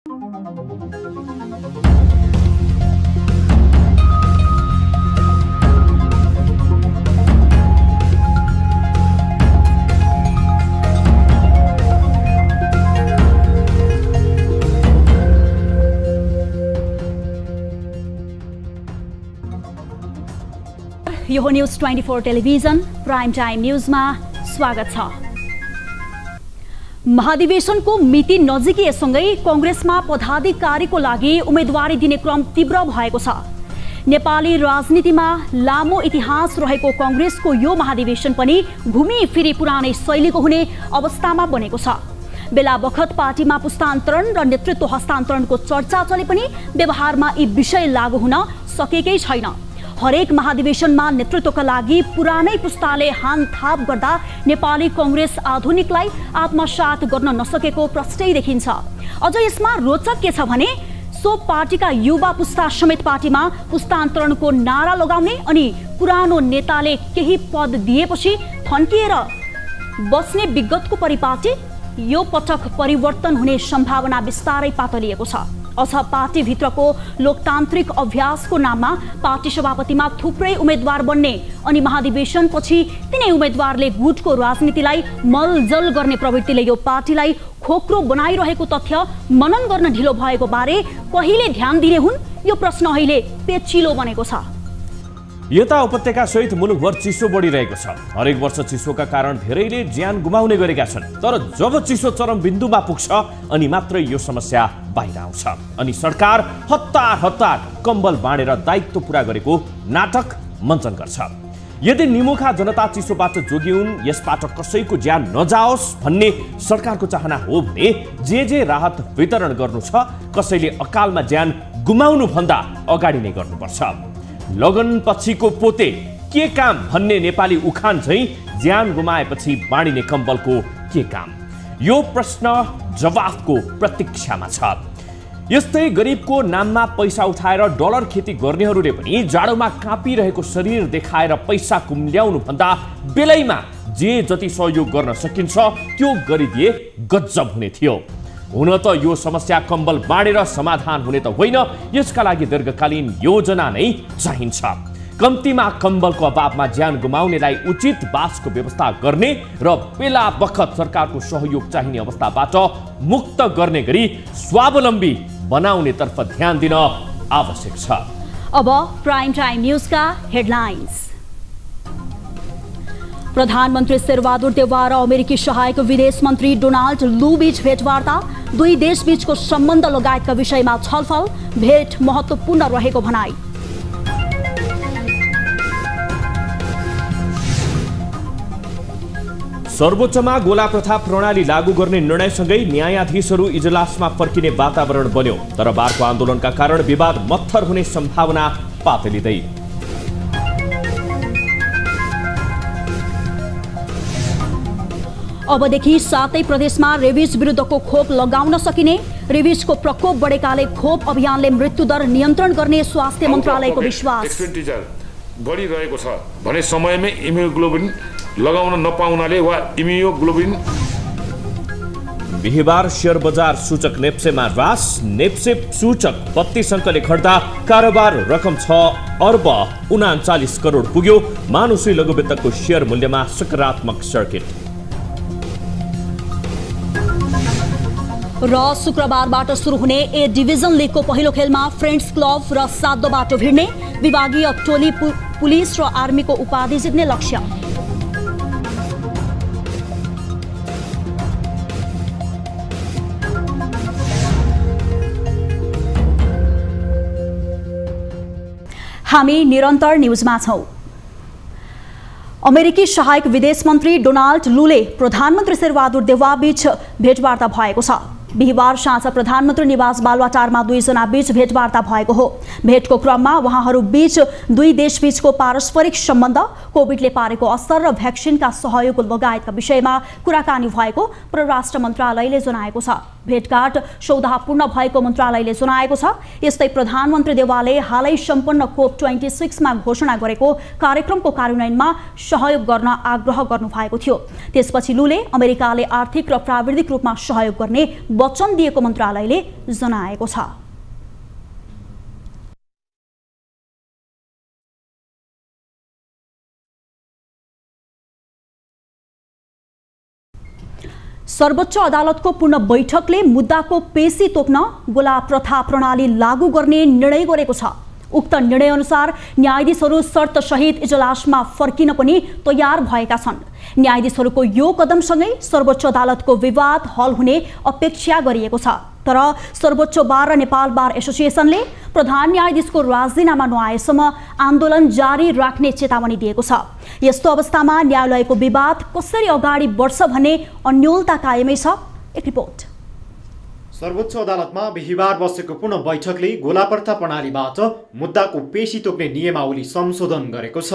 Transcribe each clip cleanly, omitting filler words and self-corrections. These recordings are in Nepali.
यो न्यूज 24 टेलिभिजन प्राइम टाइम न्यूजमा स्वागत छ। महाधिवेशनको मिति नजिकिएसँगै कांग्रेसमा पदाधिकारीको लागि उम्मेदवारी दिने क्रम तीव्र भएको छ। नेपाली राजनीतिमा लामो इतिहास रहेको कांग्रेसको यो महाधिवेशन पनि घुमिफिरी पुरानै शैलीको हुने अवस्थामा बनेको छ। बेला बखत पार्टीमा पुस्तान्तरण र नेतृत्व हस्तान्तरणको चर्चा चले पनि व्यवहारमा यी विषय लागू हुन सकेकै छैन। हरेक महाधिवेशनमा नेतृत्वका लागि पुरानै पुस्ताले हानथाप गर्दा नेपाली कांग्रेस आधुनिकलाई आत्मसात गर्न नसकेको प्रष्टै देखिन्छ। अझ यसमा रोचक के छ भने सो पार्टीका युवा पुस्ता समेत पार्टीमा पुस्तान्तरणको नारा लगाउने अनि पुरानो नेताले केही पद दिएपछि थन्किएर बस्ने विगतको परिपाटी यो पटक परिवर्तन हुने सम्भावना बिस्तारै पातलिएको छ। अझ पार्टीभित्रको लोकतान्त्रिक अभ्यासको नाममा पार्टी सभापतिमा थुप्रै उम्मेदवार बन्ने अनि महाधिवेशनपछि तिनै उम्मेदवारले गुटको राजनीतिलाई मलजल गर्ने प्रवृत्तिले यो पार्टीलाई खोक्रो बनाइरहेको तथ्य मनन गर्न ढिलो भएको बारे कहिले ध्यान दिने हुन्, यो प्रश्न अहिले पेचिलो बनेको छ। यता उपत्यका सहित मुलुकभर चिसो बढिरहेको छ। हरेक वर्ष चिसोका कारण धेरैले ज्यान गुमाउने गरेका छन्। तर जब चिसो चरम बिन्दुमा पुग्छ अनि मात्रै यो समस्या बाहिर आउँछ अनि सरकार हतार कम्बल बाँडेर दायित्व पूरा गरेको नाटक मञ्चन गर्छ। यदि निमुखा जनता चिसोबाट जोगिउन्, यसबाट कसैको ज्यान नजाओस् भन्ने सरकारको चाहना हो भने जे राहत वितरण गर्नु छ कसैले अकालमा ज्यान गुमाउनु भन्दा अगाडि नै गर्नुपर्छ। लगन पछिको पोते के काम भन्ने नेपाली उखान झैं ज्यान गुमाएपछि बाँडिने कम्बलको के काम, यो प्रश्न जवाफको प्रतीक्षामा छ। यस्तै गरिबको नाममा पैसा उठाएर डलर खेती गर्नेहरूले पनि जाडोमा काँपिरहेको शरीर देखाएर पैसा कुम्ल्याउनु भन्दा बेलैमा जे जति सहयोग गर्न सकिन्छ त्यो गरिदिए गजब हुने थियो। हुन त यो समस्या कम्बल बाँडेर समाधान हुने त होइन, यसका लागि दीर्घकालीन योजना नै चाहिन्छ। कम्तीमा कम्बलको अभावमा ज्यान गुमाउनेलाई उचित बासको व्यवस्था गर्ने र बेला बखत सरकारको सहयोग चाहिने अवस्थाबाट मुक्त गर्ने गरी स्वावलम्बी बनाउने तर्फ ध्यान दिन आवश्यक छ। अब प्राइम टाइम न्यूजका हेडलाइन्स। प्रधानमन्त्री शेरबहादुर देउवा र अमेरिकी सहायक विदेश मन्त्री डोनाल्ड लू बीच भेटवार्ता, दुई देशबीचको सम्बन्ध लगायतका विषयमा छलफल, भेट महत्त्वपूर्ण रहेको भनाई। सर्वोच्चमा गोला प्रथा प्रणाली लागू गर्ने निर्णयसँगै न्यायाधीशहरू इजलासमा फर्किने वातावरण बन्यो। तर बारको आन्दोलनका कारण विवाद मत्थर हुने सम्भावना पातलिँदै। अबदेखि 7 प्रदेशमा रेबिज विरुद्धको खोप लगाउन सकिने, रेबिजको प्रकोप बढेकाले खोप अभियानले मृत्युदर नियन्त्रण गर्ने स्वास्थ्य मन्त्रालयको विश्वास। एक्सपेन्डिचर बढिरहेको छ भने समयमै इम्युनोग्लोबिन लगाउन नपाउनाले वा इम्युनोग्लोबिन। बिहिबार शेयर बजार सूचक नेप्सेमा ह्रास, नेप्से सूचक 32 अङ्कले घट्दा कारोबार रकम 6 अर्ब 39 करोड पुग्यो। मानुषी लघुवित्तको शेयर मूल्यमा सकारात्मक सर्किट। र शुक्रबारबाट सुरु हुने ए डिभिजन लिगको पहिलो खेलमा फ्रेन्ड्स क्लब र साधोबाट भिड्ने, विभागीय टोली पुलिस र आर्मीको उपाधि जित्ने लक्ष्य। हामी निरन्तर न्यूजमा छौं। अमेरिकी सहायक विदेश मन्त्री डोनाल्ड लूले प्रधानमन्त्री शेरबहादुर देउवा बीच भेटवार्ता भएको छ। बिहिबार साँझ प्रधानमन्त्री निवास बालुवाटारमा दुईजना बीच भेटवार्ता भएको हो। भेटको क्रममा उहाँहरू बीच दुई देशबीचको पारस्परिक सम्बन्ध, कोभिडले पारेको असर र भ्याक्सिनका सहयोग लगायतका विषयमा कुराकानी भएको परराष्ट्र मन्त्रालयले जनाएको छ। भेटघाट सौहार्दपूर्ण भएको मन्त्रालयले जनाएको छ। यस्तै प्रधानमन्त्री देउवाले हालै सम्पन्न COP26 मा घोषणा गरेको कार्यक्रमको कार्यान्वयनमा सहयोग गर्न आग्रह गर्नुभएको थियो। त्यसपछि लूले अमेरिकाले आर्थिक र प्राविधिक रूपमा सहयोग गर्ने वचन दिएको मन्त्रालयले जनाएको छ। सर्वोच्च अदालतको पूर्ण बैठकले मुद्दाको पेशी तोक्न गोला प्रथा प्रणाली लागू गर्ने निर्णय गरेको छ। उक्त निर्णय अनुसार न्यायाधीशहरू शर्तसहित इजलासमा फर्किन पनि तयार भएका छन्। न्यायाधीशहरूको यो कदमसँगै सर्वोच्च अदालतको विवाद हल हुने अपेक्षा गरिएको छ। तर सर्वोच्च बार र नेपाल बार एसोसिएसनले प्रधान न्यायाधीशको राजीनामा नआएसम्म आन्दोलन जारी राख्ने चेतावनी दिएको छ। यस्तो अवस्थामा न्यायालयको विवाद कसरी अगाडि बढ्छ भन्ने अन्योलता कायमै छ। एक रिपोर्ट। सर्वोच्च अदालतमा बिहिबार बसेको पुनः बैठकले गोलाप्रथा प्रणालीबाट मुद्दाको पेशी तोक्ने नियमावली संशोधन गरेको छ।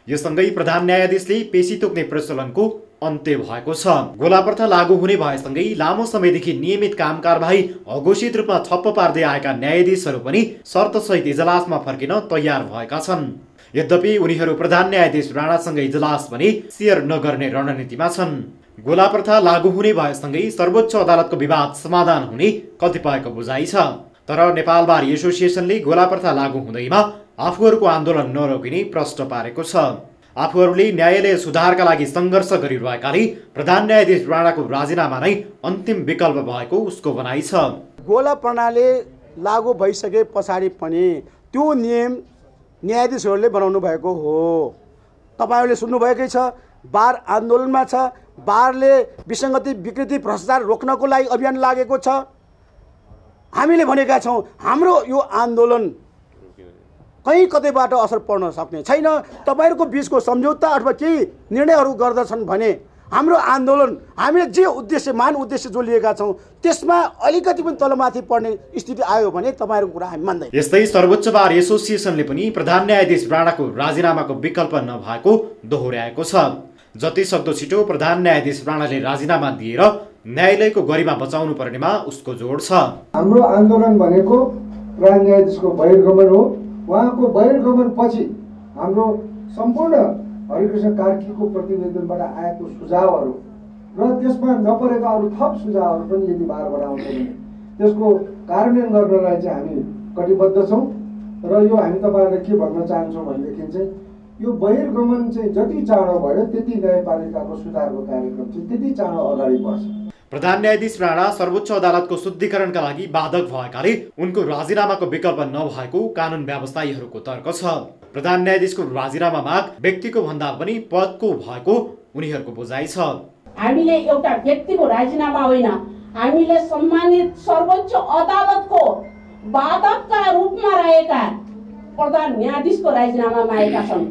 यससँगै प्रधान न्यायाधीशले पेशी तोक्ने प्रचलनको अन्त्य भएको छ। गोलाप्रथा लागू हुने भएसँगै लामो समयदेखि नियमित काम कारबाही अघोषित रूपमा ठप्प पार्दै आएका न्यायाधीशहरू पनि शर्तसहित इजलासमा फर्किन तयार भएका छन्। यद्यपि उनीहरू प्रधान न्यायाधीश राणासँगै इजलास पनि सेयर नगर्ने रणनीतिमा छन्। गोलाप्रथा लागू हुने भएसँगै सर्वोच्च अदालतको विवाद समाधान हुने कतिपयको बुझाइ छ। तर नेपाल बार एसोसिएसनले गोलाप्रथा लागू हुँदैमा आफूहरूको आन्दोलन नरोकिने प्रश्न पारेको छ। आफूहरूले न्यायालय सुधारका लागि सङ्घर्ष गरिरहेकाले प्रधान न्यायाधीश राणाको राजीनामा नै अन्तिम विकल्प भएको उसको भनाइ छ। गोला प्रणाली लागू भइसके पछाडि पनि त्यो नियम न्यायाधीशहरूले बनाउनु भएको हो। तपाईँहरूले सुन्नुभएकै छ, बार आन्दोलनमा छ। बारले विसङ्गति विकृति भ्रष्टाचार रोक्नको लागि अभियान लागेको छ। हामीले भनेका छौँ हाम्रो यो आन्दोलन कहीँ कतैबाट असर पर्न सक्ने छैन। तपाईँहरूको बिचको सम्झौता अथवा केही निर्णयहरू गर्दछन् भने हाम्रो आन्दोलन हामीले जे उद्देश्य मान उद्देश्य जो लिएका छौँ त्यसमा अलिकति पनि तलमाथि पर्ने स्थिति आयो भने तपाईँहरूको कुरा हामी मान्दैनौँ। यस्तै सर्वोच्च बार एसोसिएसनले पनि प्रधान न्यायाधीश राणाको राजीनामाको विकल्प नभएको दोहोर्याएको छ। जति सक्दो छिटो प्रधान न्यायाधीश राणाले राजीनामा दिएर न्यायालयको गरिमा बचाउनु पर्नेमा उसको जोड छ। हाम्रो आन्दोलन भनेको प्रधान न्यायाधीशको बहिर्गमन हो। उहाँको बहिर्गमन पछि हाम्रो सम्पूर्ण हरिकृष्ण कार्कीको प्रतिवेदनबाट आएको सुझावहरू र त्यसमा नपरेका अरू थप सुझावहरू पनि यदि बारबाट आउँछ भने त्यसको कार्यान्वयन गर्नलाई चाहिँ हामी कटिबद्ध छौँ। र यो हामी तपाईँहरूलाई के भन्न चाहन्छौँ भनेदेखि चाहिँ यो बहिर्गमन चाहिँ जति चाँडो भयो त्यति न्यायपालिकाको सुधारको कार्यक्रम चाहिँ त्यति चाँडो अगाडि बढ्छ। प्रधान न्यायाधीश राणा सर्वोच्च अदालतको शुद्धिकरणका लागि बाधक भएकाले उनको राजीनामाको विकल्प नभएको कानुन व्यवस्थायीहरूको तर्क छ। प्रधान न्यायाधीशको राजीनामा माग व्यक्तिको भन्दा पनि पदको भएको उनीहरूको बुझाइ छ। हामीले एउटा व्यक्तिको राजीनामा होइन, हामीले सम्मानित सर्वोच्च अदालतको बाधकका रूपमा रहेका प्रधान न्यायाधीशको राजीनामा मागेका छौँ।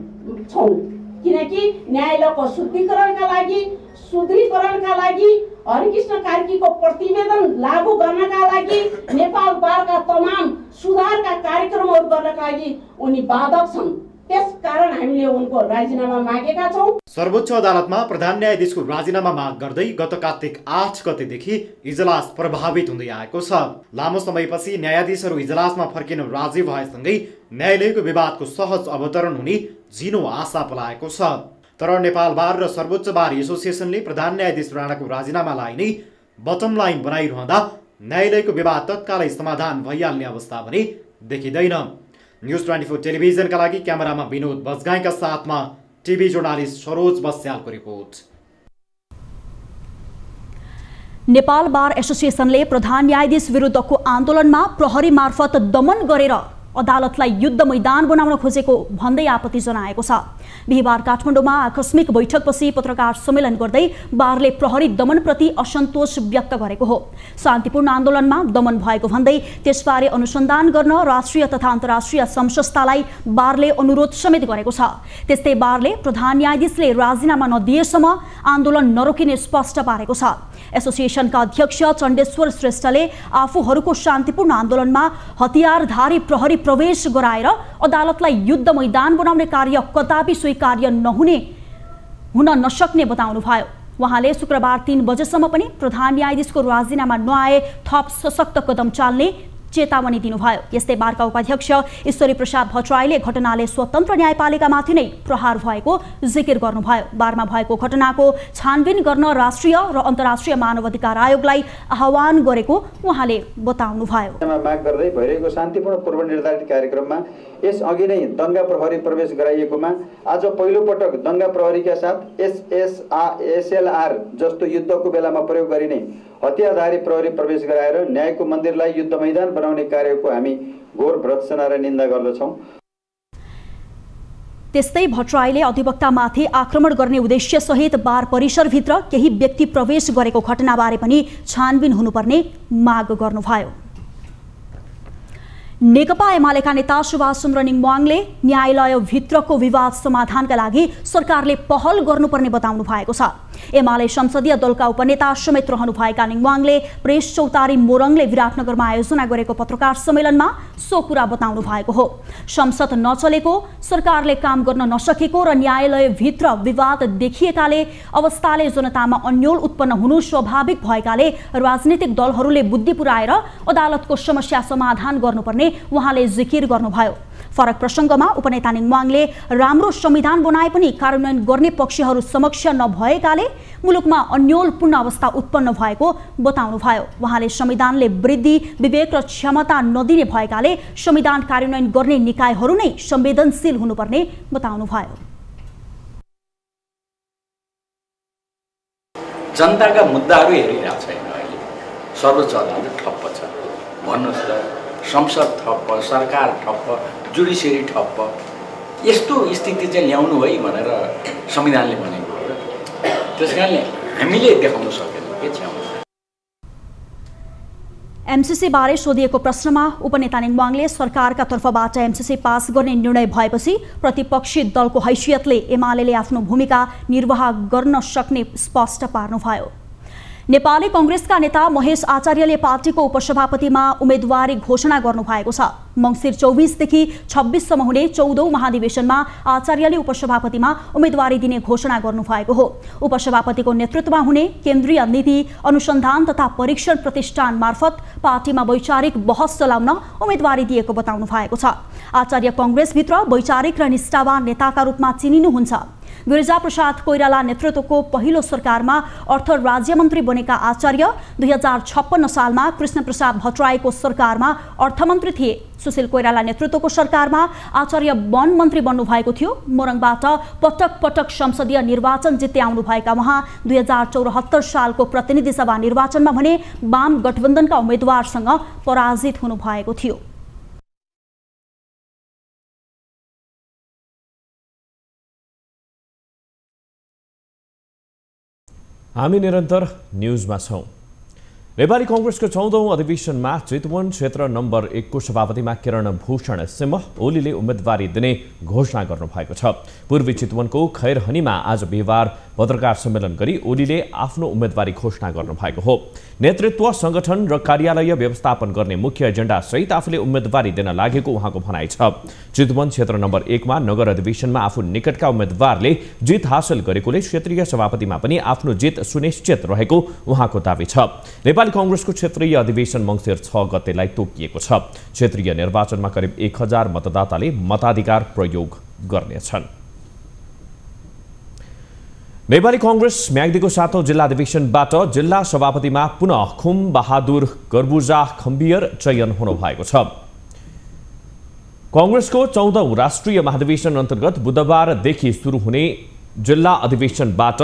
किनकि न्यायालयको शुद्धिकरणका लागि सुदृढीकरणका लागि हरिकृष्ण कार्कीको प्रतिवेदन लागू गर्नका लागि नेपाल बारका तमाम सुधारका कार्यक्रमहरू गर्नका लागि उनी बाधक छन्। त्यसकारण हामीले उनको राजीनामा मागेका छौँ। सर्वोच्च अदालतमा प्रधान न्यायाधीशको राजीनामा माग गर्दै गत कार्तिक 8 गतेदेखि इजलास प्रभावित हुँदै आएको छ। लामो समयपछि न्यायाधीशहरू इजलासमा फर्किन राजी भएसँगै न्यायालयको विवादको सहज अवतरण हुने झिनो आशा पलाएको छ। तर नेपाल बार र सर्वोच्च बार एसोसिएसनले प्रधान न्यायाधीश राणाको राजीनामालाई नै बटम लाइन बनाइरहँदा न्यायालयको विवाद तत्कालै समाधान भइहाल्ने अवस्था भने देखिँदैन। न्युज 24 टेलिभिजनका लागि क्यामेरामा विनोद बजगाईका साथमा टिभी जर्नलिस्ट सरोज बस्यालको रिपोर्ट। नेपाल बार एसोसिएसनले प्रधान न्यायाधीश विरुद्धको आन्दोलनमा प्रहरी मार्फत दमन गरेर अदालतलाई युद्ध मैदान बनाउन खोजेको भन्दै आपत्ति जनाएको छ। बिहिबार काठमाडौँमा आकस्मिक बैठकपछि पत्रकार सम्मेलन गर्दै बारले प्रहरी दमनप्रति असन्तोष व्यक्त गरेको हो। शान्तिपूर्ण आन्दोलनमा दमन भएको भन्दै त्यसबारे अनुसन्धान गर्न राष्ट्रिय तथा अन्तर्राष्ट्रिय संस्थालाई बारले अनुरोध समेत गरेको छ। त्यस्तै बारले प्रधान न्यायाधीशले राजीनामा नदिएसम्म आन्दोलन नरोकिने स्पष्ट पारेको छ। एसोसिएसनका अध्यक्ष चण्डेश्वर श्रेष्ठले आफूहरूको शान्तिपूर्ण आन्दोलनमा हतियारधारी प्रहरी प्रवेश गराएर अदालतलाई युद्ध मैदान बनाउने कार्य कदापि स्वीकार्य हुन नसक्ने बताउनुभयो। उहाँले शुक्रबार 3 बजेसम्म पनि प्रधान न्यायाधीशको राजीनामा नआए थप सशक्त कदम चाल्ने चेतावनी दिनुभयो। यस्तै बारका उपाध्यक्ष ईश्वरी प्रसाद भट्टराईले घटनाले स्वतन्त्र न्यायपालिकामाथि नै प्रहार भएको जिकिर गर्नुभयो। बारमा भएको घटनाको छानबिन गर्न राष्ट्रिय र अन्तर्राष्ट्रिय मानवाधिकार आयोगलाई आह्वान गरेको उहाँले बताउनुभयो। माग गर्दै भइरहेको शान्तिपूर्ण पूर्वनिर्धारित कार्यक्रममा यस अघि नै दंगा प्रहरी प्रवेश गराइएकोमा आज पहिलो पटक दंगा प्रहरीका साथ एसएलआर जस्तो युद्धको बेलामा प्रयोग गरिने हतियारधारी प्रहरी प्रवेश गराएर न्यायको मन्दिरलाई युद्ध मैदान बनाउने कार्यको हामी घोर भर्त्सना र निन्दा गर्दछौं। त्यस्तै भट्टराईले अधिवक्तामाथि आक्रमण गर्ने उद्देश्यसहित बार परिसरभित्र केही व्यक्ति प्रवेश गरेको घटनाबारे पनि छानबिन हुनुपर्ने माग गर्नुभयो। नेकपा एमालेका नेता सुभाष चन्द्र निङवाङले न्यायालयभित्रको विवाद समाधानका लागि सरकारले पहल गर्नुपर्ने बताउनु भएको छ। एमाले संसदीय दलका उपनेता समेत रहनुभएका निङवाङले प्रेस चौतारी मोरङले विराटनगरमा आयोजना गरेको पत्रकार सम्मेलनमा सो कुरा बताउनु भएको हो। संसद नचलेको, सरकारले काम गर्न नसकेको र न्यायालयभित्र विवाद देखिएकाले अवस्थाले जनतामा अन्यल उत्पन्न हुनु स्वाभाविक भएकाले राजनीतिक दलहरूले बुद्धि पुर्याएर अदालतको समस्या समाधान गर्नुपर्ने उहाँले जिकिर गर्नुभयो। फरक प्रसङ्गमा उपनेता निङवाङले राम्रो संविधान बनाए पनि कार्यान्वयन गर्ने पक्षहरू समक्ष नभएकाले मुलुकमा अन्योलपूर्ण अवस्था उत्पन्न भएको बताउनुभयो। उहाँले संविधानले वृद्धि, विवेक र क्षमता नदिने भएकाले संविधान कार्यान्वयन गर्ने निकायहरू नै संवेदनशील हुनुपर्ने बताउनुभयो। जनताका मुद्दाहरू हेरिरहेको छैन। अहिले सर्वोच्च अदालत ठप्प छ भन्नुहोस् त, संसद ठप्प, सरकार ठप्प, जुडिसियरी ठप्प। यस्तो स्थिति चाहिँ ल्याउनु है भनेर संविधानले भनेको हो। त्यसकारणले हामीले देखाउन सकेनौँ के छ। एमसीसी बारे सोधिएको प्रश्नमा उपनेता निङवाङले सरकारका तर्फबाट एमसीसी पास गर्ने निर्णय भएपछि प्रतिपक्षी दलको हैसियतले एमालेले आफ्नो भूमिका निर्वाह गर्न सक्ने स्पष्ट पार्नुभयो। नेपाली कांग्रेसका नेता महेश आचार्यले पार्टीको उपसभापतिमा उम्मेदवारी घोषणा गर्नुभएको छ। मङ्सिर 24 देखि 26 सम्म हुने 14औं महाधिवेशनमा आचार्यले उपसभापतिमा उम्मेदवारी दिने घोषणा गर्नुभएको हो। उपसभापतिको नेतृत्वमा हुने केन्द्रीय नीति अनुसन्धान तथा परीक्षण प्रतिष्ठान मार्फत पार्टीमा वैचारिक बहस चलाउन उम्मेदवारी दिएको बताउनु भएको छ। आचार्य कांग्रेसभित्र वैचारिक र निष्ठावान नेताका रूपमा चिनिनुहुन्छ। गिरिजाप्रसाद कोइराला नेतृत्वको पहिलो सरकारमा अर्थ राज्यमन्त्री बनेका आचार्य 2056 सालमा कृष्णप्रसाद भट्टराईको सरकारमा अर्थमन्त्री थिए। सुशील कोइराला नेतृत्वको सरकारमा आचार्य वन मन्त्री बन्नुभएको थियो। मोरङबाट पटक पटक संसदीय निर्वाचन जित्दै आउनुभएका उहाँ 2074 सालको प्रतिनिधि सभा निर्वाचनमा भने वाम गठबन्धनका उम्मेद्वारसँग पराजित हुनुभएको थियो। हामी निरन्तर न्यूजमा छौं। नेपाली कांग्रेसको 14औं अधिवेशनमा चितवन क्षेत्र नम्बर 1 को सभापतिमा किरण भूषण सिंह ओलीले उम्मेदवारी दिने घोषणा गर्नुभएको छ। पूर्वी चितवनको खैरहनीमा आज बिहिबार पत्रकार सम्मेलन गरी ओलीले आफ्नो उम्मेदवारी घोषणा गर्नुभएको हो। नेतृत्व, संगठन र कार्यालय व्यवस्थापन गर्ने मुख्य एजेन्डा सहित आफूले उम्मेदवारी दिन लागेको उहाँको भनाइ छ। चितवन क्षेत्र नम्बर 1 मा नगर अधिवेशनमा आफू निकटका उम्मेदवारले जित हासिल गरेकोले क्षेत्रीय सभापतिमा पनि आफ्नो जित सुनिश्चित रहेको उहाँको दावी छ। नेपाली कांग्रेसको क्षेत्रीय अधिवेशन मङ्सिर 6 गतेलाई तोकिएको छ। क्षेत्रीय निर्वाचनमा करिब 1000 मतदाताले मताधिकार प्रयोग गर्नेछन्। नेपाली कांग्रेस म्याग्दीको 7औं जिल्ला अधिवेशनबाट जिल्ला सभापतिमा पुनः खुम बहादुर गर्बुजा खम्बियर चयन हुनु भएको छ। कांग्रेसको 14औं राष्ट्रिय महाधिवेशन अन्तर्गत बुधबारदेखि सुरु हुने जिल्ला अधिवेशनबाट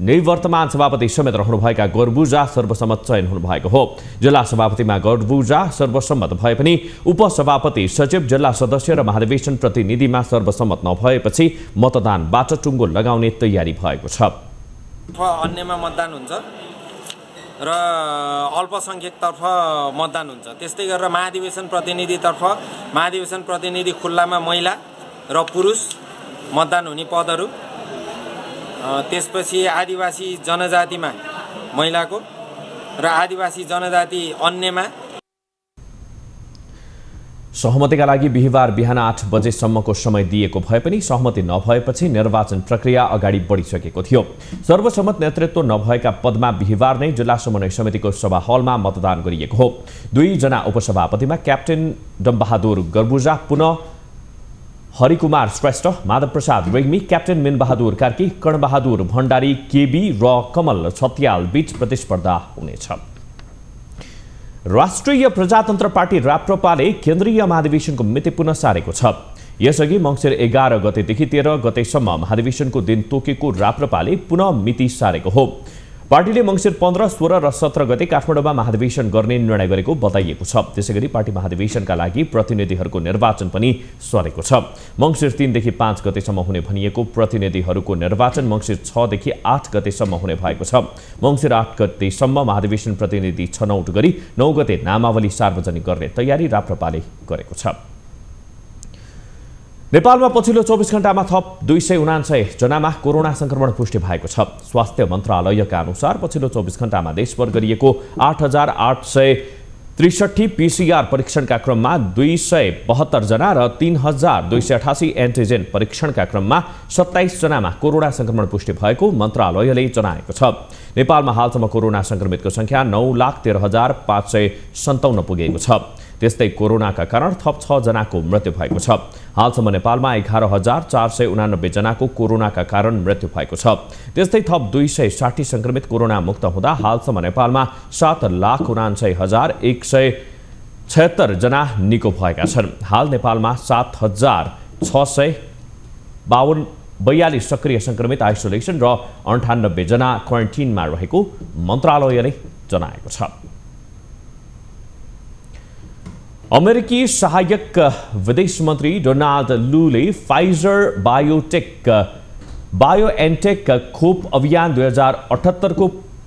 निवर्तमान सभापति समेत रहनुभएका गर्बुजा सर्वसम्मत चयन हुनुभएको हो। जिल्ला सभापतिमा गर्बुजा सर्वसम्मत भए पनि उपसभापति, सचिव, जिल्ला सदस्य र महाधिवेशन प्रतिनिधिमा सर्वसम्मत नभएपछि मतदानबाट टुङ्गो लगाउने तयारी भएको छ। अन्यमा मतदान हुन्छ र अल्पसंख्यकतर्फ मतदान हुन्छ। त्यस्तै गरेर महाधिवेशन प्रतिनिधि खुल्लामा महिला र पुरुष मतदान हुने पदहरू, त्यसपछि आदिवासी जनजातिमा महिलाको र आदिवासी जनजाति अन्यमा। सहमतिका लागि बिहीबार बिहान 8 बजेसम्मको समय दिएको भए पनि सहमति नभएपछि निर्वाचन प्रक्रिया अगाडि बढिसकेको थियो। सर्वसम्मत नेतृत्व नभएका पदमा बिहीबार नै जिल्ला समन्वय समितिको सभा हलमा मतदान गरिएको हो। 2 जना उपसभापतिमा क्याप्टेन डम्बहादुर गर्बुजा, पुनः हरिकुमार श्रेष्ठ, माधव प्रसाद रेग्मी, क्याप्टेन मिनबहादुर कार्की, कर्णबहादुर भण्डारी केबी र कमल छतियाल बीच प्रतिस्पर्धा हुनेछ। राष्ट्रिय प्रजातन्त्र पार्टी राप्रपाले केन्द्रीय महाधिवेशनको मिति पुनः सारेको छ। यसअघि मङ्सिर 11 गतेदेखि 13 गतेसम्म महाधिवेशनको दिन तोकेको राप्रपाले पुनः मिति सारेको हो। पार्टीले मङ्सिर 15, 16 र 17 गते काठमाडौँमा महाधिवेशन गर्ने निर्णय गरेको बताइएको छ। त्यसैगरी पार्टी महाधिवेशनका लागि प्रतिनिधिहरूको निर्वाचन पनि सरेको छ। मङ्सिर 3 देखि 5 गतेसम्म हुने भनिएको प्रतिनिधिहरूको निर्वाचन मङ्सिर 6 देखि 8 गतेसम्म हुने भएको छ। मङ्सिर 8 गतेसम्म महाधिवेशन प्रतिनिधि छनौट गरी 9 गते नामावली सार्वजनिक गर्ने तयारी राप्रपाले गरेको छ। नेपालमा पछिल्लो 24 घण्टामा थप 279 जनामा कोरोना संक्रमण पुष्टि भएको छ। स्वास्थ्य मन्त्रालयका अनुसार पछिल्लो 24 घण्टामा देशभर गरिएको 8,863 पीसीआर परीक्षणका क्रममा 272 जना र 3,288 एन्टिजेन परीक्षणका क्रममा 27 जनामा कोरोना संक्रमण पुष्टि भएको मन्त्रालयले जनाएको छ। नेपालमा हालसम्म कोरोना संक्रमितको संख्या 9,13,557 पुगेको छ। त्यस्तै कोरोनाका कारण थप 6 जनाको मृत्यु भएको छ। हालसम्म नेपालमा 11,489 जनाको कोरोनाका कारण मृत्यु भएको छ। त्यस्तै थप 260 संक्रमित कोरोना मुक्त हुँदा हालसम्म नेपालमा 7,49,176 जना निको भएका छन्। हाल नेपालमा 7,642 सक्रिय संक्रमित आइसोलेसन र 98 जना क्वारेन्टिनमा रहेको मन्त्रालयले जनाएको छ। अमेरिकी सहायक विदेश मन्त्री डोनाल्ड लूले फाइजर बायोएनटेक खोप अभियान 2078 को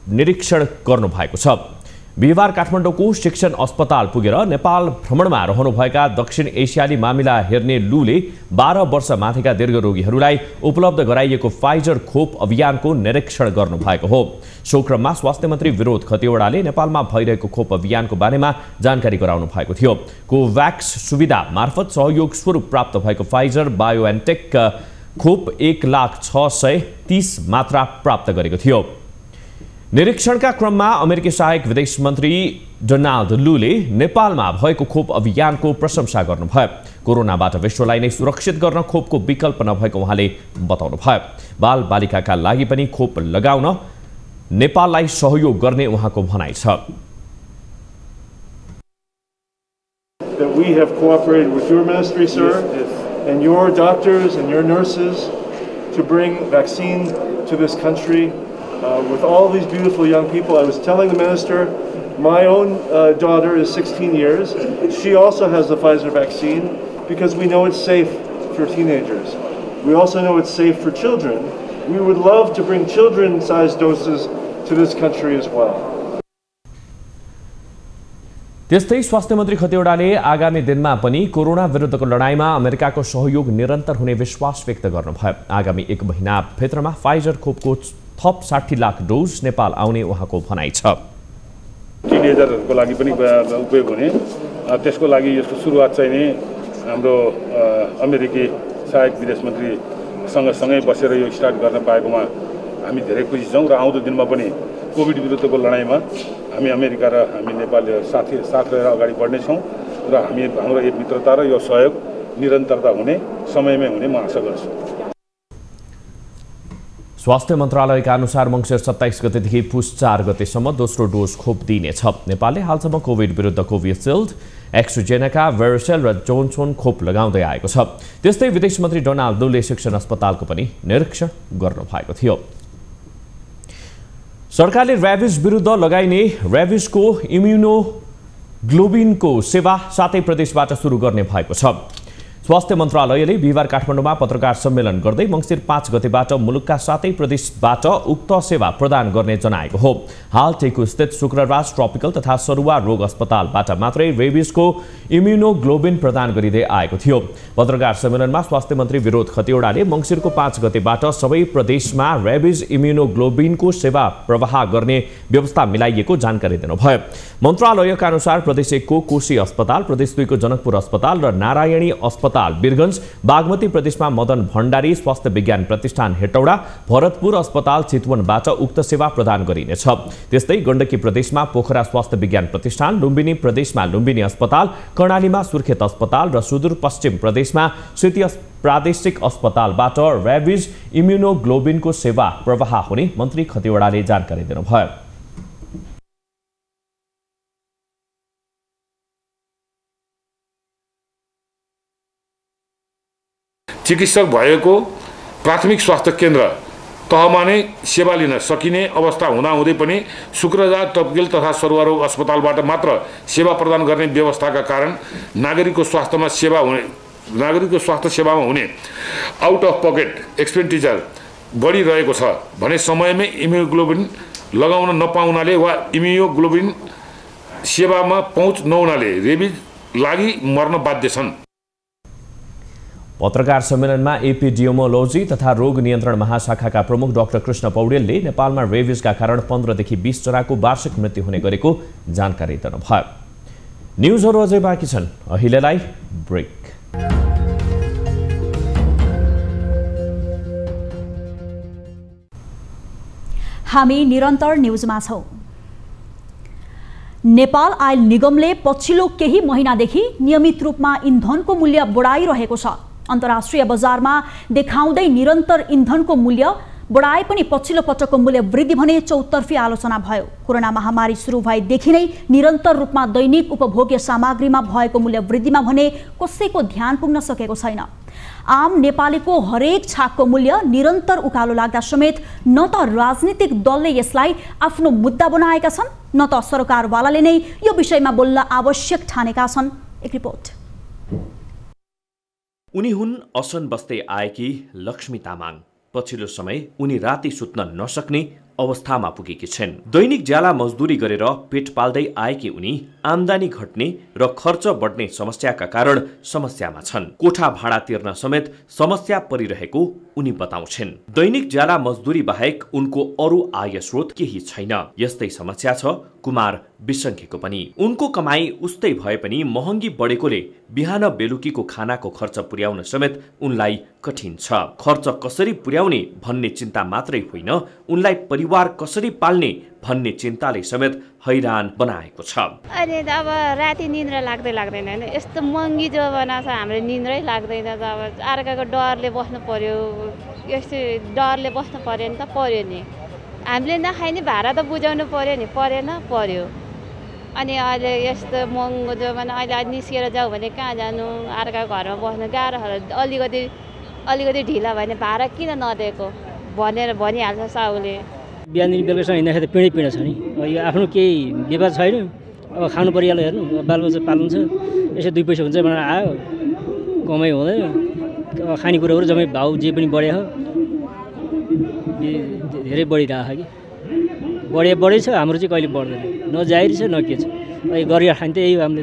निरीक्षण गर्नु भएको छ। बिहीबार काठमाडौँको शिक्षण अस्पताल पुगेर नेपाल भ्रमणमा रहनुभएका दक्षिण एसियाली मामिला हेर्ने लूले 12 वर्ष माथिका दीर्घ रोगीहरूलाई उपलब्ध गराइएको फाइजर खोप अभियानको निरीक्षण गर्नु भएको हो। सो क्रममा स्वास्थ्य मन्त्री विरोध खतिवड़ाले नेपालमा भइरहेको खोप अभियानको बारेमा जानकारी गराउनु भएको थियो। कोभ्याक्स सुविधा मार्फत सहयोग स्वरूप प्राप्त भएको फाइजर बायोएनटेक खोप 1,630 मात्रा प्राप्त गरेको थियो। निरीक्षणका क्रममा अमेरिकी सहायक विदेश मन्त्री डोनाल्ड लूले नेपालमा भएको खोप अभियानको प्रशंसा गर्नुभयो। कोरोनाबाट विश्वलाई नै सुरक्षित गर्न खोपको विकल्प नभएको उहाँले बताउनुभयो। बाल बालिकाका लागि पनि खोप लगाउन नेपाललाई सहयोग गर्ने उहाँको भनाइ छ। That we have cooperated with your ministry, sir, and your doctors and your nurses to bring vaccine to this country with all these beautiful young people. I was telling the minister, my own daughter is 16 years. She also has the Pfizer vaccine because we know it's safe for teenagers. We also know it's safe for children. We would love to bring children-sized doses to this country as well. त्यस्तै स्वास्थ्य मन्त्री खतिवड़ाले आगामी दिनमा पनि कोरोना विरुद्धको लडाईँमा अमेरिकाको सहयोग निरन्तर हुने विश्वास व्यक्त गर्नुभयो। आगामी 1 महिना भित्रमा फाइजर खोपको थप 60 लाख डोज नेपाल आउने उहाँको भनाइ छ। टिनेजरहरूको लागि पनि उपयोग हुने, त्यसको लागि यसको सुरुवात चाहिँ नै हाम्रो अमेरिकी सहायक विदेश मन्त्री सँगै बसेर यो स्टार्ट गर्न पाएकोमा हामी धेरै खुसी छौँ र आउँदो दिनमा पनि कोभिड विरुद्धको लडाईँमा हामी अमेरिका र हामी नेपाल साथ रहेर अगाडि बढ्नेछौँ र हाम्रो एक मित्रता र यो सहयोग निरन्तरता हुने, समयमै हुने म आशा गर्छु। स्वास्थ्य मन्त्रालयका अनुसार मङ्सिर 27 गतेदेखि पुस 4 गतेसम्म दोस्रो डोज खोप दिइनेछ। नेपालले हालसम्म कोभिड विरुद्ध कोभिसिल्ड, एक्सजेनेका, भेरिसेल र जोन्सन खोप लगाउँदै आएको छ। त्यस्तै विदेश मन्त्री डोनाल्ड लूले शिक्षण अस्पतालको पनि निरीक्षण गर्नुभएको थियो। सरकारले र्याबिज विरुद्ध लगाइने र्याबिजको इम्युनोग्लोबिनको सेवा 7 प्रदेशबाट सुरु गर्ने भएको छ। स्वास्थ्य मन्त्रालयले बिहिबार काठमाडौँमा पत्रकार सम्मेलन गर्दै मङ्सिर 5 गतेबाट मुलुकका 7 प्रदेशबाट उक्त सेवा प्रदान गर्ने जनाएको हो। हाल टेकु स्थित शुक्रराज ट्रपिकल तथा सरुवा रोग अस्पतालबाट मात्रै रेबिसको इम्युनोग्लोबिन प्रदान गरिँदै आएको थियो। पत्रकार सम्मेलनमा स्वास्थ्य मन्त्री विरोध खतिवडाले मङ्सिरको 5 गतेबाट सबै प्रदेशमा रेबिस इम्युनोग्लोबिनको सेवा प्रवाह गर्ने व्यवस्था मिलाइएको जानकारी दिनुभयो। मन्त्रालयका अनुसार प्रदेश 1 को कोशी अस्पताल, प्रदेश 2 को जनकपुर अस्पताल र नारायणी अस्पताल वीरगञ्ज, बागमती प्रदेशमा मदन भण्डारी स्वास्थ्य विज्ञान प्रतिष्ठान हेटौडा, भरतपुर अस्पताल चितवनबाट उक्त सेवा प्रदान गरिनेछ। त्यस्तै गण्डकी प्रदेशमा पोखरा स्वास्थ्य विज्ञान प्रतिष्ठान, लुम्बिनी प्रदेशमा लुम्बिनी अस्पताल, कर्णालीमा सुर्खेत अस्पताल र सुदूरपश्चिम प्रदेशमा सेती प्रादेशिक अस्पतालबाट रेबिस इम्युनोग्लोबिनको सेवा प्रवाह हुने मन्त्री खतिवडाले जानकारी दिनुभयो। चिकित्सक भएको प्राथमिक स्वास्थ्य केन्द्र तहमा नै सेवा लिन सकिने अवस्था हुँदाहुँदै पनि शुक्रराज ट्रपिकल तथा सरुवारोग अस्पतालबाट मात्र सेवा प्रदान गर्ने व्यवस्थाका कारण नागरिकको स्वास्थ्य सेवामा हुने आउट अफ पकेट एक्सपेन्डिचर बढिरहेको छ भने समयमै इम्युनोग्लोबिन लगाउन नपाउनाले वा इम्युनोग्लोबिन सेवामा पहुँच नहुनाले रेबिज लागि मर्न बाध्य छन्। पत्रकार सम्मेलनमा एपिडियोमोलोजी तथा रोग नियन्त्रण महाशाखाका प्रमुख डाक्टर कृष्ण पौडेलले नेपालमा रेबिसका कारण 15 देखि 20 जनाको वार्षिक मृत्यु हुने गरेको जानकारी दिनुभयो। न्युजहरू अझै बाँकी छन्, अहिलेलाई ब्रेक। हामी निरन्तर न्युजमा छौं। नेपाल आयल निगमले पछिल्लो केही महिनादेखि नियमित रूपमा इन्धनको मूल्य बढाइरहेको छ। अन्तर्राष्ट्रिय बजारमा देखाउँदै निरन्तर इन्धनको मूल्य बढाए पनि पछिल्लो पटकको मूल्य वृद्धि भने चौतर्फी आलोचना भयो। कोरोना महामारी सुरु भएदेखि नै निरन्तर रूपमा दैनिक उपभोग्य सामग्रीमा भएको मूल्य वृद्धिमा भने कसैको ध्यान पुग्न सकेको छैन। आम नेपालीको हरेक छाकको मूल्य निरन्तर उकालो लाग्दा समेत न त राजनीतिक दलले यसलाई आफ्नो मुद्दा बनाएका छन्, न त सरकारवालाले नै यो विषयमा बोल्न आवश्यक ठानेका छन्। एक रिपोर्ट। उनी हुन् असन बस्दै आएकी लक्ष्मी तामाङ। पछिल्लो समय उनी राति सुत्न नसक्ने अवस्थामा पुगेकी छिन्। दैनिक ज्याला मजदुरी गरेर पेट पाल्दै आएकी उनी आम्दानी घट्ने र खर्च बढ्ने समस्याका कारण समस्यामा छन्। कोठा भाडा तिर्न समेत समस्या परिरहेको उनी बताउँछिन्। दैनिक ज्याला मजदुरी बाहेक उनको अरू आय स्रोत केही छैन। यस्तै समस्या छ कुमार विसङ्खेको पनि। उनको कमाई उस्तै भए पनि महँगी बढेकोले बिहान बेलुकीको खानाको खर्च पुर्याउन समेत उनलाई कठिन छ। खर्च कसरी पुर्याउने भन्ने चिन्ता मात्रै होइन, उनलाई परिवार कसरी पाल्ने भन्ने चिन्ताले समेत हैरान बनाएको छ। अनि अब राति निन्द्रा लाग्दैन हैन, यस्तो महँगी जमाना छ, हाम्रो निन्द्रै लाग्दैन। अब अर्काको डरले बस्नु पर्यो, यस्तो डरले बस्नु पर्यो नि त पर्यो नि। हामीले नखाइने भाडा त बुझाउनु पर्यो नि, पर्यो। अनि अहिले यस्तो महँगो जमाना, अहिले निस्केर जाऊ भने कहाँ जानु, अर्काको घरमा बस्नु गाह्रो। अलिकति ढिला भयो भने भाडा किन नदिएको भनेर भनिहाल्छ साउले। बिहानदेखि बेलुकासम्म हिँड्दाखेरि त पिँढै छ नि। यो आफ्नो केही व्यापार छैन, अब खानु परिहाल्यो, हेर्नु बालबच्चा पाल्नु छ, यसो 2 पैसा हुन्छ भनेर आयो, कमाइ हुँदैन। खानेकुराहरू जम्मै भाउ जे पनि बढ्यो, धेरै बढिरहेको कि बढे छ। हाम्रो चाहिँ कहिले बढ्दैन, न जाहिर छ न के छ। अहिले गरेर खान्छ यही हामीले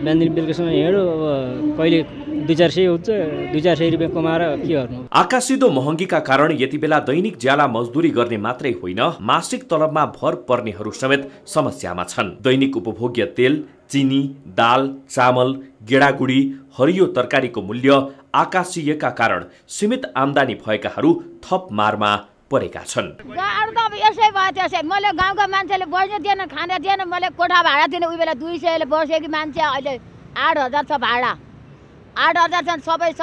बिहानदेखि बेलुकासम्म हिँड्यो, अब कहिले 2-400 हुन्छ, 2-400 रुपियाँ कमाएर के गर्नु। आकाशिदो महँगीका कारण यति बेला दैनिक ज्याला मजदुरी गर्ने मात्रै होइन, मासिक तलबमा भर पर्नेहरू समेत समस्यामा छन्। दैनिक उपभोग्य तेल, चिनी, दाल, चामल, गेडागुडी, हरियो तरकारीको मूल्य आकाशीयका कारण सीमित आम्दानी भएकाहरू थप मारमा परेका छन्। गाह्रो त अब यसै भयो त्यसै। मैले गाउँका मान्छेले बस्न दिएन, खान दिएन, मैले कोठा भाडा दिने उही बेला 200 ले बसेकी मान्छे अहिले 8000 छ भाडा। 8000 छन्, सबै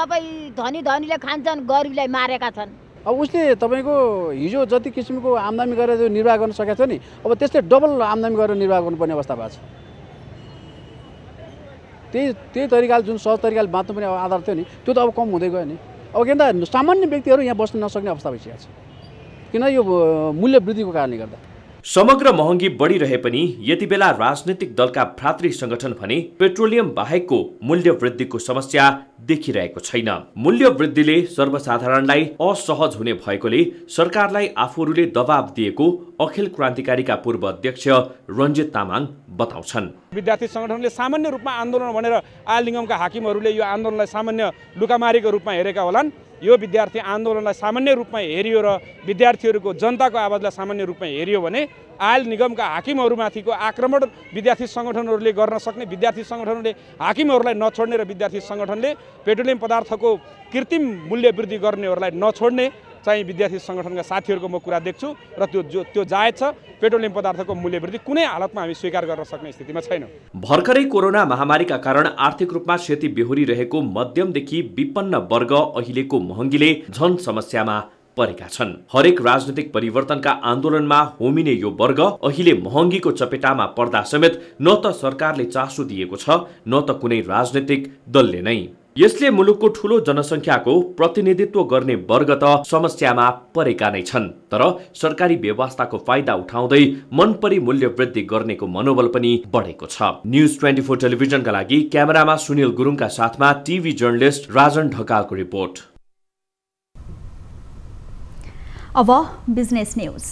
धनीले खान्छन्, गरिबलाई मारेका छन्। अब उसले तपाईको हिजो जति किसिमको आम्दानी गरेर जो निर्वाह गर्न सकेको छ नि, अब त्यसले डबल आम्दानी गरेर निर्वाह गर्नुपर्ने अवस्था भएको छ। त्यही तरिकाले जुन सहज तरिकाले बाँच्नु पनि आधार थियो नि, त्यो त अब कम हुँदै गयो नि। अब किन त सामान्य व्यक्तिहरू यहाँ बस्न नसक्ने अवस्था भइसकेको छ, किन यो मूल्य वृद्धिको कारणले गर्दा। समग्र महँगी बढिरहे पनि यति बेला राजनीतिक दलका भ्रातृ संगठन भने पेट्रोलियम बाहेकको मूल्य वृद्धिको समस्या देखिरहेको छैन। मूल्य वृद्धिले सर्वसाधारणलाई असहज हुने भएकोले सरकारलाई आफूहरूले दबाब दिएको अखिल क्रान्तिकारीका पूर्व अध्यक्ष रञ्जित तामाङ बताउँछन्। विद्यार्थी संगठनले सामान्य रूपमा आन्दोलन भनेर आयल निगमका हाकिमहरूले यो आन्दोलनलाई सामान्य लुकामारीको रूपमा हेरेका होलान्। यो विद्यार्थी आन्दोलनलाई सामान्य रूपमा हेरियो र विद्यार्थीहरूको जनताको आवाजलाई सामान्य रूपमा हेरियो भने आयल निगमका हाकिमहरूमाथिको आक्रमण विद्यार्थी संगठनहरूले गर्न सक्ने, विद्यार्थी संगठनले हाकिमहरूलाई नछोड्ने र विद्यार्थी संगठनले पेट्रोलियम पदार्थको कृत्रिम मूल्य वृद्धि गर्नेहरूलाई नछोड्ने चाहिँ विद्यार्थी संगठनका साथीहरूको म कुरा देख्छु र त्यो जायज छ। पेट्रोलियम पदार्थको मूल्य वृद्धि कुनै हालतमा हामी स्वीकार गर्न सक्ने स्थितिमा छैनौँ। भर्खरै कोरोना महामारीका कारण आर्थिक रूपमा क्षति बेहोरिरहेको मध्यमदेखि विपन्न वर्ग अहिलेको महँगीले झन समस्यामा परेका छन्। हरेक राजनीतिक परिवर्तनका आन्दोलनमा होमिने यो वर्ग अहिले महँगीको चपेटामा पर्दा समेत न त सरकारले चासो दिएको छ न त कुनै राजनीतिक दलले नै। यसले मुलुकको ठूलो जनसंख्याको प्रतिनिधित्व गर्ने वर्ग त समस्यामा परेका नै छन्, तर सरकारी व्यवस्थाको फाइदा उठाउँदै मनपरी मूल्य वृद्धि गर्नेको मनोबल पनि बढेको छ। न्यूज 24 टेलिभिजनका लागि क्यामेरामा सुनिल गुरुङका साथमा टिभी जर्नलिस्ट राजन ढकालको रिपोर्ट। अब बिजनेस न्यूज।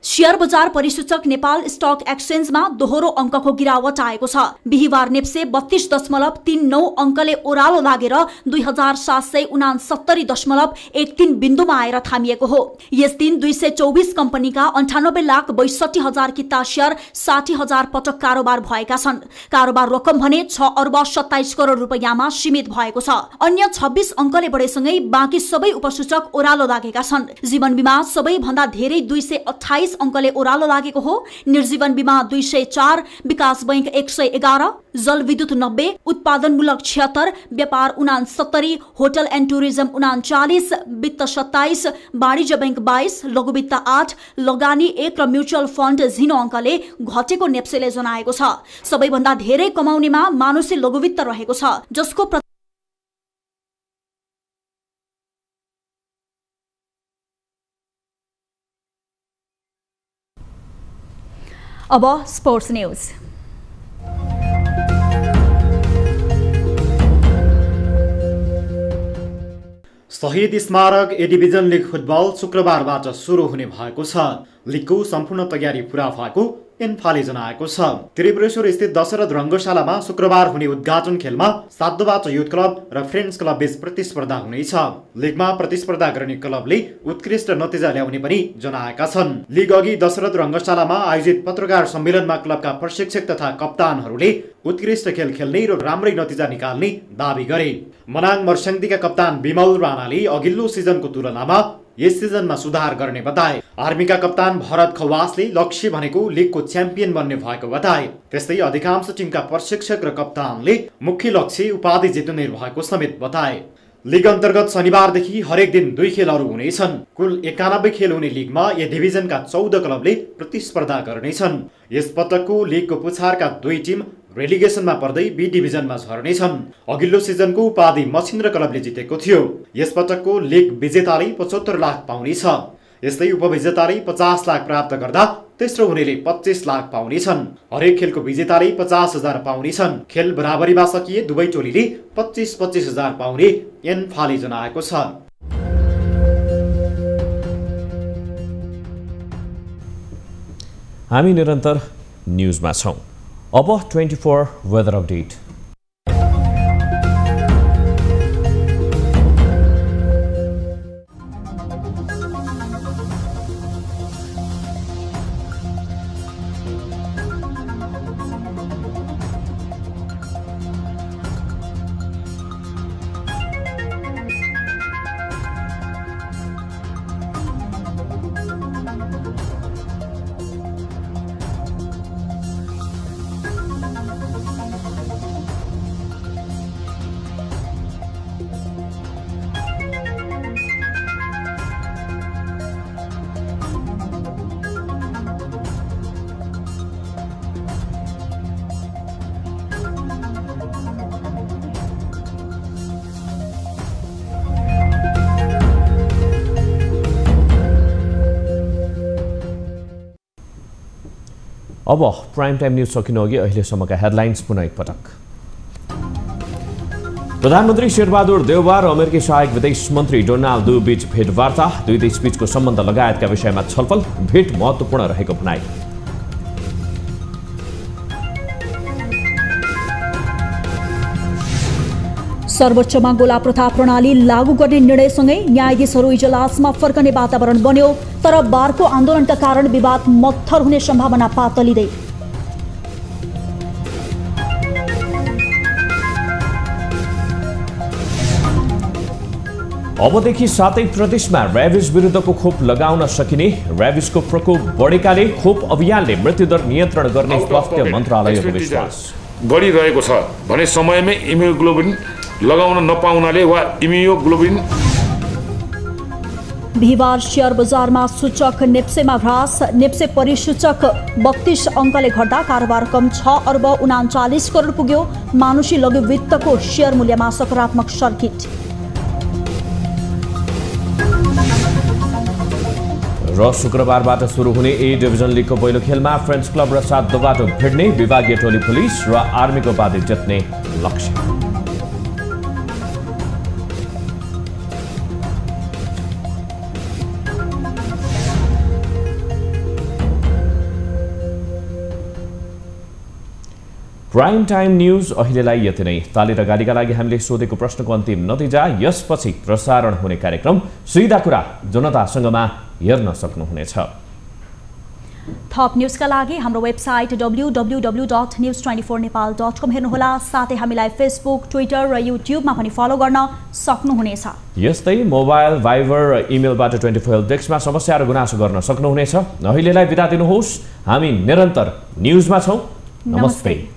शेयर बजार परिसूचक नेपाल स्टक एक्सचेन्जमा दोहोरो अङ्कको गिरावट आएको छ। बिहिबार नेप्से 32.39 अङ्कले ओह्रालो लागेर 2769.13 बिन्दुमा आएर थामिएको हो। यस दिन 224 कम्पनीका 98,62,000 किता शेयर 60,000 पटक कारोबार भएका छन्। कारोबार रकम भने 6 अर्ब 27 करोड रुपैयाँमा सीमित भएको छ। अन्य 26 अङ्कले बढेसँगै बाँकी सबै उपसूचक ओह्रालो लागेका छन्। जीवन बीमा सबैभन्दा धेरै 228 अङ्कले ओह्रालो लागेको हो। निर्जीवन बीमा 204, विकास बैंक 111, जलविद्युत 90, उत्पादनमूलक 76, व्यापार 69, होटल एन्ड टुरिज्म 39, वित्त 27, वाणिज्य बैंक 22, लघुवित्त 8, लगानी 1 र म्युचुअल फन्ड 0 अङ्कले घटेको नेप्सेले जनाएको छ। सबैभन्दा धेरै कमाउनेमा मानुषी लघुवित्त रहेको छ, जसको अब स्पोर्ट्स न्यूज। शहीद स्मारक ए डिभिजन लिग फुटबल शुक्रबारबाट सुरु हुने भएको छ। लिगको सम्पूर्ण तयारी पूरा भएको इन्फाले जनाएको छ। त्रिपुरेश्वर स्थित दशरथ रङ्गशालामा शुक्रबार हुने उद्घाटन खेलमा सातोबाट युथ क्लब र फ्रेन्ड्स क्लब बीच प्रतिस्पर्धा हुनेछ। लिगमा प्रतिस्पर्धा गर्ने क्लबले उत्कृष्ट नतिजा ल्याउने पनि जनाएका छन्। लिग अघि दशरथ रङ्गशालामा आयोजित पत्रकार सम्मेलनमा क्लबका प्रशिक्षक तथा कप्तानहरूले उत्कृष्ट खेल खेल्ने र राम्रै नतिजा निकाल्ने दावी गरे। मनाङ मर्स्याङदीका कप्तान विमल राणाले अघिल्लो सिजनको तुलनामा यस सिजनमा सुधार गर्ने बताए। आर्मीका कप्तान भरत खवासले लक्ष्य भनेको लिगको च्याम्पियन बन्ने भएको बताए। त्यस्तै अधिकांश टिमका प्रशिक्षक र कप्तानले मुख्य लक्ष्य उपाधि जित्ने भएको समेत बताए। लिग अन्तर्गत शनिबारदेखि हरेक दिन 2 खेलहरू हुनेछन्। कुल 91 खेल हुने लिगमा ए डिभिजनका 14 क्लबले प्रतिस्पर्धा गर्नेछन्। यस पटकको लिगको पुछारका 2 टिम रेलिगेसनमा पर्दै बी डिभिजनमा झर्नेछन्। अघिल्लो सिजनको उपाधि मछिन्द्र क्लबले जितेको थियो। यस पटकको लिग विजेताले 75 लाख पाउनेछ। यस्तै उपविजेताले 50 लाख प्राप्त गर्दा तेस्रो हुनेले 25 लाख पाउनेछन्। हरेक खेलको विजेताले 50,000 पाउनेछन्। खेल बराबरीमा सकिए दुवै टोलीले 25-25 हजार पाउने एन्फाले जनाएको छ। हामी निरन्तर न्यूजमा छौं। अब 24 वेदर अपडेट। अब प्राइम टाइम न्यूज सकिनु अघि अहिलेसम्मका हेडलाइन्स पुनः एकपटक। प्रधानमन्त्री शेरबहादुर देउवा र अमेरिकी सहायक विदेश मन्त्री डोनाल्ड दु बीच भेटवार्ता, दुई देशबीचको सम्बन्ध लगायतका विषयमा छलफल, भेट महत्त्वपूर्ण रहेको भनाइ। सर्वोच्चमा गोला प्रथा प्रणाली लागू गर्ने निर्णयसँगै न्यायाधीशहरू इजलासमा फर्कने वातावरण बन्यो, तर बारको आन्दोलनका कारण विवाद मत्थर हुने सम्भावना पातलिँदै। अबदेखि 7 प्रदेशमा र्याबिज विरुद्धको खोप लगाउन सकिने, र्याबिजको प्रकोप बढेकाले खोप अभियानले मृत्युदर नियन्त्रण गर्ने स्वास्थ्य मन्त्रालयको विश्वास। बढिरहेको छ भने समयमै इम्युग्लोबिन लगाउन नपाउनाले वा इम्युग्लोबिन। बिहिबार शेयर बजारमा सूचक नेप्सेमा ह्रास, नेप्से परिसूचक 32 अङ्कले घट्दा कारोबार कम 6 अर्ब 39 करोड पुग्यो। मानुषी लघु वित्तको शेयर मूल्यमा सकारात्मक सर्किट। र शुक्रबारबाट सुरु हुने ए डिभिजन लिगको पहिलो खेलमा फ्रेन्च क्लब र 7 दोबाटो भिड्ने, विभागीय टोली पुलिस र आर्मीको उपाधि जित्ने लक्ष्य। प्राइम टाइम न्यूज अहिलेलाई यति नै। ताली र गालीका लागि हामीले सोधेको प्रश्नको अन्तिम नतिजा, यसपछि प्रसारण हुने कार्यक्रम सिधा कुरा जनतासँगमा हेर्न सक्नुहुनेछ। थप न्यूजका लागि हाम्रो वेबसाइट www.news24nepal.com हेर्नुहोला। साथै हामीलाई फेसबुक, ट्विटर र युट्युबमा पनि फलो गर्न सक्नुहुनेछ। यस्तै मोबाइल, भाइबर र इमेलबाट 24 हेल्प डेस्कमा समस्या र गुनासो गर्न सक्नुहुनेछ। अहिलेलाई बिदा दिनुहोस्। हामी निरन्तर न्यूजमा छौं। नमस्ते।